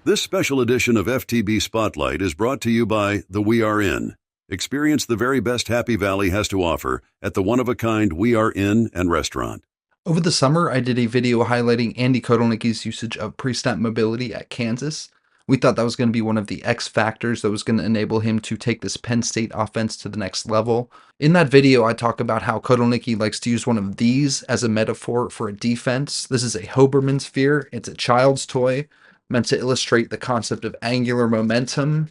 This special edition of FTB Spotlight is brought to you by the We Are Inn. Experience the very best Happy Valley has to offer at the one-of-a-kind We Are Inn and Restaurant. Over the summer, I did a video highlighting Andy Kotelnicki's usage of pre-snap mobility at Kansas. We thought that was going to be one of the X factors that was going to enable him to take this Penn State offense to the next level. In that video, I talk about how Kotelnicki likes to use one of these as a metaphor for a defense. This is a Hoberman sphere. It's a child's toy meant to illustrate the concept of angular momentum.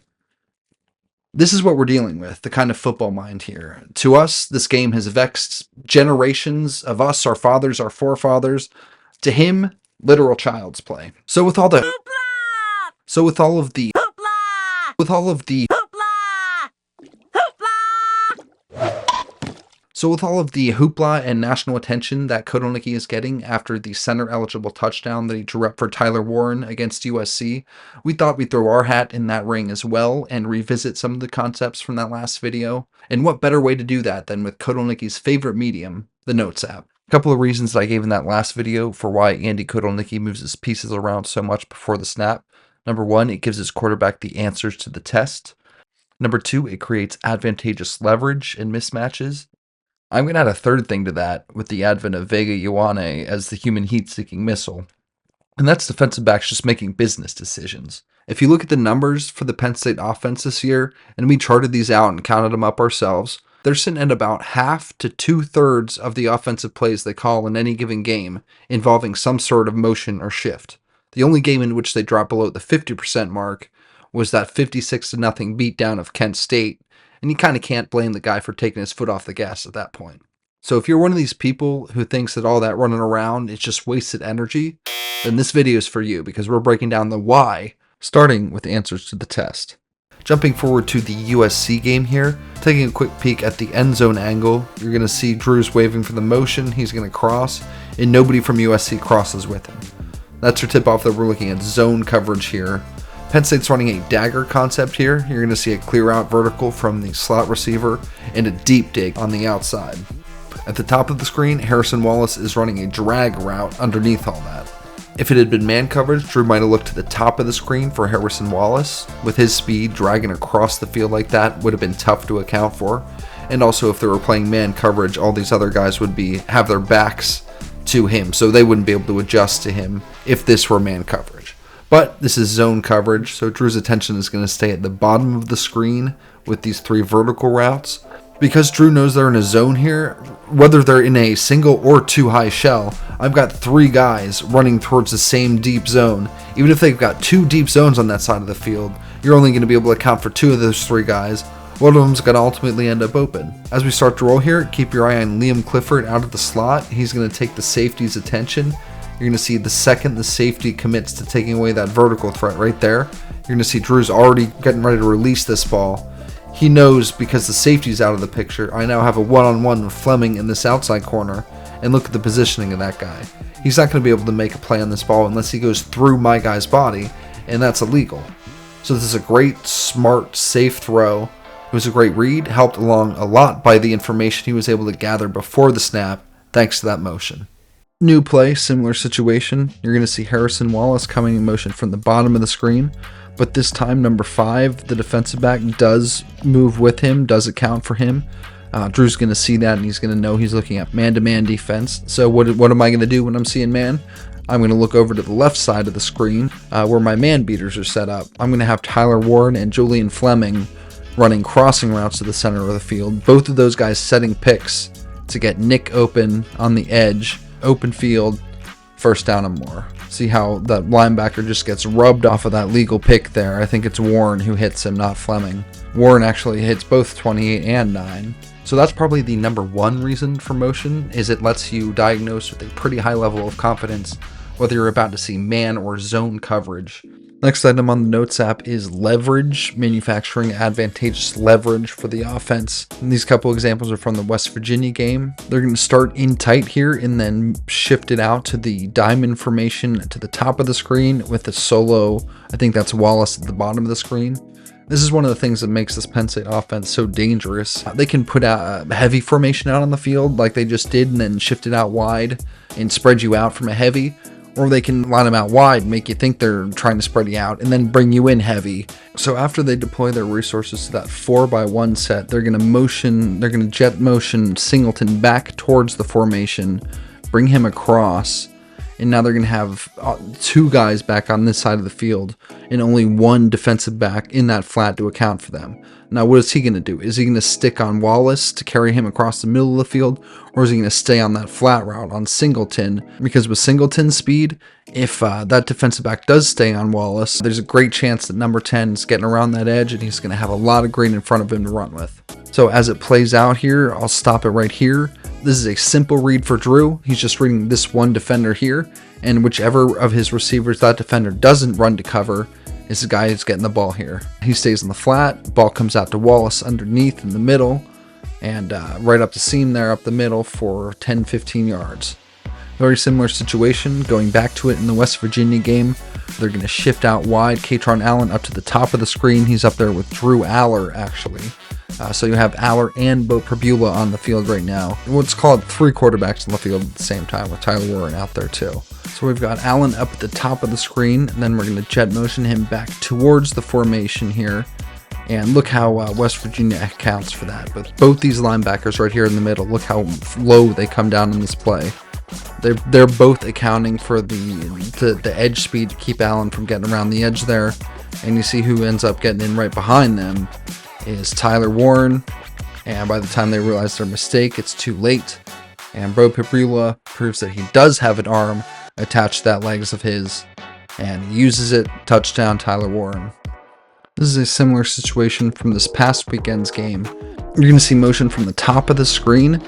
This is what we're dealing with, the kind of football mind here. To us, this game has vexed generations of us, our fathers, our forefathers. To him, literal child's play. So with all the hoopla and national attention that Kotelnicki is getting after the center-eligible touchdown that he drew up for Tyler Warren against USC, we thought we'd throw our hat in that ring as well and revisit some of the concepts from that last video. And what better way to do that than with Kotelnicki's favorite medium, the Notes app. A couple of reasons that I gave in that last video for why Andy Kotelnicki moves his pieces around so much before the snap. Number one, it gives his quarterback the answers to the test. Number two, it creates advantageous leverage and mismatches. I'm going to add a third thing to that with the advent of Vega Ioane as the human heat-seeking missile. And that's defensive backs just making business decisions. If you look at the numbers for the Penn State offense this year, and we charted these out and counted them up ourselves, they're sitting at about half to 2/3 of the offensive plays they call in any given game involving some sort of motion or shift. The only game in which they dropped below the 50% mark was that 56-0 beatdown of Kent State, and you kind of can't blame the guy for taking his foot off the gas at that point. So if you're one of these people who thinks that all that running around is just wasted energy, then this video is for you because we're breaking down the why, starting with answers to the test. Jumping forward to the USC game here, taking a quick peek at the end zone angle, you're going to see Drew's waving for the motion, he's going to cross, and nobody from USC crosses with him. That's your tip-off that we're looking at zone coverage here. Penn State's running a dagger concept here. You're going to see a clear out vertical from the slot receiver and a deep dig on the outside. At the top of the screen, Harrison Wallace is running a drag route underneath all that. If it had been man coverage, Drew might have looked to the top of the screen for Harrison Wallace. With his speed, dragging across the field like that would have been tough to account for. And also if they were playing man coverage, all these other guys would have their backs to him, so they wouldn't be able to adjust to him if this were man coverage. But this is zone coverage, so Drew's attention is going to stay at the bottom of the screen with these three vertical routes. Because Drew knows they're in a zone here, whether they're in a single or two high shell, I've got three guys running towards the same deep zone. Even if they've got two deep zones on that side of the field, you're only going to be able to account for two of those three guys. One of them's going to ultimately end up open. As we start to roll here, keep your eye on Liam Clifford out of the slot. He's going to take the safety's attention. You're going to see the second the safety commits to taking away that vertical threat right there, you're going to see Drew's already getting ready to release this ball. He knows because the safety's out of the picture, I now have a one-on-one with Fleming in this outside corner, and look at the positioning of that guy. He's not going to be able to make a play on this ball unless he goes through my guy's body, and that's illegal. So this is a great, smart, safe throw. It was a great read, helped along a lot by the information he was able to gather before the snap, thanks to that motion. New play, similar situation. You're going to see Harrison Wallace coming in motion from the bottom of the screen, but this time number 5, the defensive back, does move with him, does account for him. Drew's going to see that and he's going to know he's looking at man-to-man defense. So what am I going to do when I'm seeing man? I'm going to look over to the left side of the screen where my man beaters are set up. I'm going to have Tyler Warren and Julian Fleming running crossing routes to the center of the field. Both of those guys setting picks to get Nick open on the edge. Open field, first down and more. See how that linebacker just gets rubbed off of that legal pick there. I think it's Warren who hits him, not Fleming. Warren actually hits both 28 and 9. So that's probably the number one reason for motion, is it lets you diagnose with a pretty high level of confidence whether you're about to see man or zone coverage. Next item on the Notes app is leverage, manufacturing advantageous leverage for the offense. And these couple examples are from the West Virginia game. They're going to start in tight here and then shift it out to the diamond formation to the top of the screen with a solo, I think that's Wallace at the bottom of the screen. This is one of the things that makes this Penn State offense so dangerous. They can put a heavy formation out on the field like they just did and then shift it out wide and spread you out from a heavy. or they can line them out wide, make you think they're trying to spread you out, and then bring you in heavy. So after they deploy their resources to that 4x1 set, they're going to jet motion Singleton back towards the formation, bring him across, and now they're going to have 2 guys back on this side of the field and only 1 defensive back in that flat to account for them. Now, what is he going to do? Is he going to stick on Wallace to carry him across the middle of the field, or is he going to stay on that flat route on Singleton? Because with Singleton's speed, if that defensive back does stay on Wallace, there's a great chance that number 10 is getting around that edge, and he's going to have a lot of green in front of him to run with. So as it plays out here, I'll stop it right here. This is a simple read for Drew. He's just reading this one defender here, and whichever of his receivers that defender doesn't run to cover is the guy who's getting the ball here. He stays on the flat, ball comes out to Wallace underneath in the middle, and right up the seam there, up the middle for 10-15 yards. Very similar situation, going back to it in the West Virginia game. They're going to shift out wide, Katron Allen up to the top of the screen. He's up there with Drew Aller, actually. So you have Aller and Bo Prabula on the field right now. What's called 3 quarterbacks on the field at the same time, with Tyler Warren out there too. So we've got Allen up at the top of the screen, and then we're going to jet motion him back towards the formation here. And look how West Virginia accounts for that. With both these linebackers right here in the middle, look how low they come down in this play. They're both accounting for the edge speed to keep Allen from getting around the edge there. And you see who ends up getting in right behind them is Tyler Warren. And by the time they realize their mistake, it's too late. And Bo Prabula proves that he does have an arm attached to that legs of his, and he uses it. Touchdown, Tyler Warren. This is a similar situation from this past weekend's game. You're going to see motion from the top of the screen,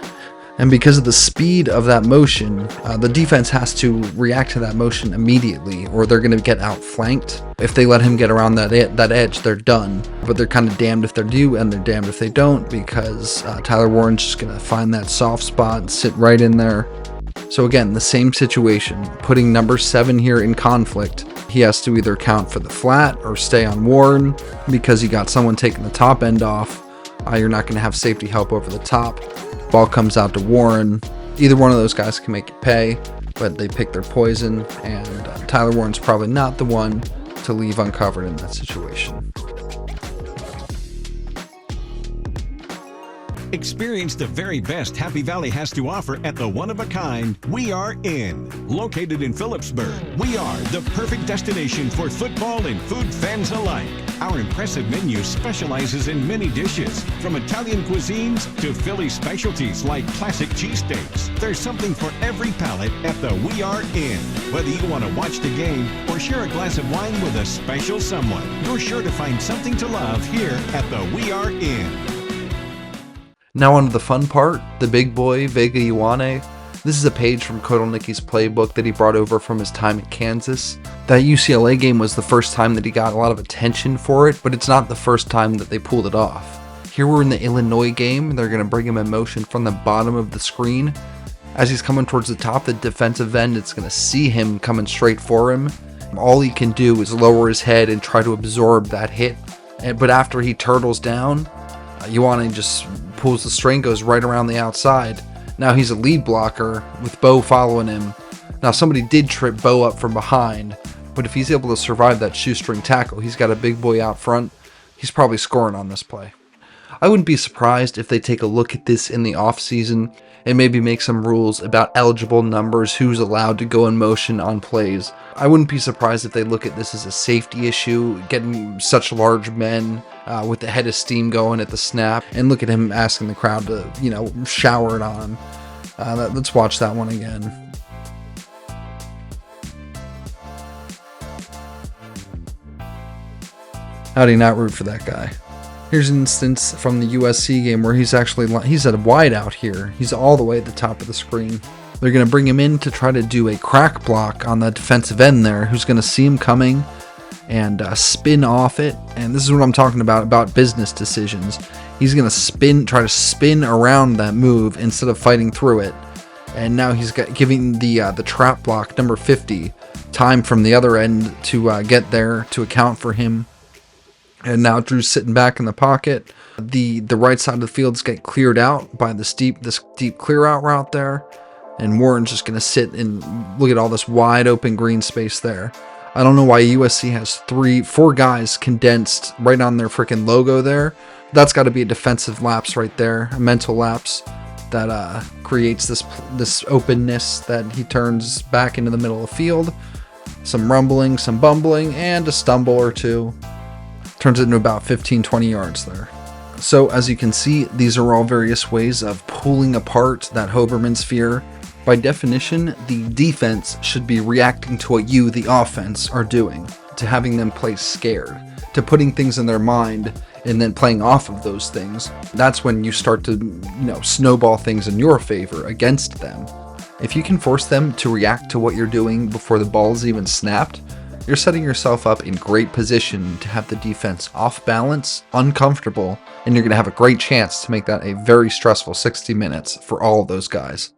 and because of the speed of that motion, the defense has to react to that motion immediately, or they're going to get outflanked. If they let him get around that edge, they're done. But they're kind of damned if they do, and they're damned if they don't, because Tyler Warren's just going to find that soft spot and sit right in there. So again, the same situation, putting number 7 here in conflict. He has to either count for the flat or stay on Warren, because you got someone taking the top end off. You're not going to have safety help over the top. Ball comes out to Warren. Either one of those guys can make it pay, but they pick their poison, and Tyler Warren's probably not the one to leave uncovered in that situation. Experience the very best Happy Valley has to offer at the one-of-a-kind We Are In. Located in Phillipsburg, we are the perfect destination for football and food fans alike. Our impressive menu specializes in many dishes, from Italian cuisines to Philly specialties like classic cheesesteaks. There's something for every palate at the We Are In. Whether you want to watch the game or share a glass of wine with a special someone, you're sure to find something to love here at the We Are In. Now on to the fun part, the big boy, Vega Ioane. This is a page from Kotelnicki's playbook that he brought over from his time at Kansas. That UCLA game was the first time that he got a lot of attention for it, but it's not the first time that they pulled it off. Here we're in the Illinois game. They're going to bring him in motion from the bottom of the screen. As he's coming towards the top, the defensive end, it's going to see him coming straight for him. All he can do is lower his head and try to absorb that hit. But after he turtles down, Ioane just pulls the string, goes right around the outside. Now he's a lead blocker with Bo following him. Now somebody did trip Bo up from behind, but if he's able to survive that shoestring tackle, he's got a big boy out front. He's probably scoring on this play. I wouldn't be surprised if they take a look at this in the offseason and maybe make some rules about eligible numbers, who's allowed to go in motion on plays. I wouldn't be surprised if they look at this as a safety issue, getting such large men with the head of steam going at the snap, and look at him asking the crowd to, shower it on him. Let's watch that one again. How do you not root for that guy? Here's an instance from the USC game where he's at a wide out here. He's all the way at the top of the screen. They're going to bring him in to try to do a crack block on the defensive end there, who's going to see him coming and spin off it. And this is what I'm talking about business decisions. He's going to try to spin around that move instead of fighting through it. And now he's giving the trap block, number 50, time from the other end to get there to account for him. And now Drew's sitting back in the pocket. The right side of the fields get cleared out by this deep clear out route there. and Warren's just going to sit and look at all this wide open green space there. I don't know why USC has 4 guys condensed right on their freaking logo there. That's got to be a defensive lapse right there, a mental lapse that creates this openness that he turns back into the middle of the field. Some rumbling, some bumbling, and a stumble or two. Turns it into about 15-20 yards there. So as you can see, these are all various ways of pulling apart that Hoberman sphere. By definition, the defense should be reacting to what you, the offense, are doing, to having them play scared, to putting things in their mind and then playing off of those things. That's when you start to, snowball things in your favor against them. If you can force them to react to what you're doing before the ball is even snapped, you're setting yourself up in great position to have the defense off balance, uncomfortable, and you're going to have a great chance to make that a very stressful 60 minutes for all of those guys.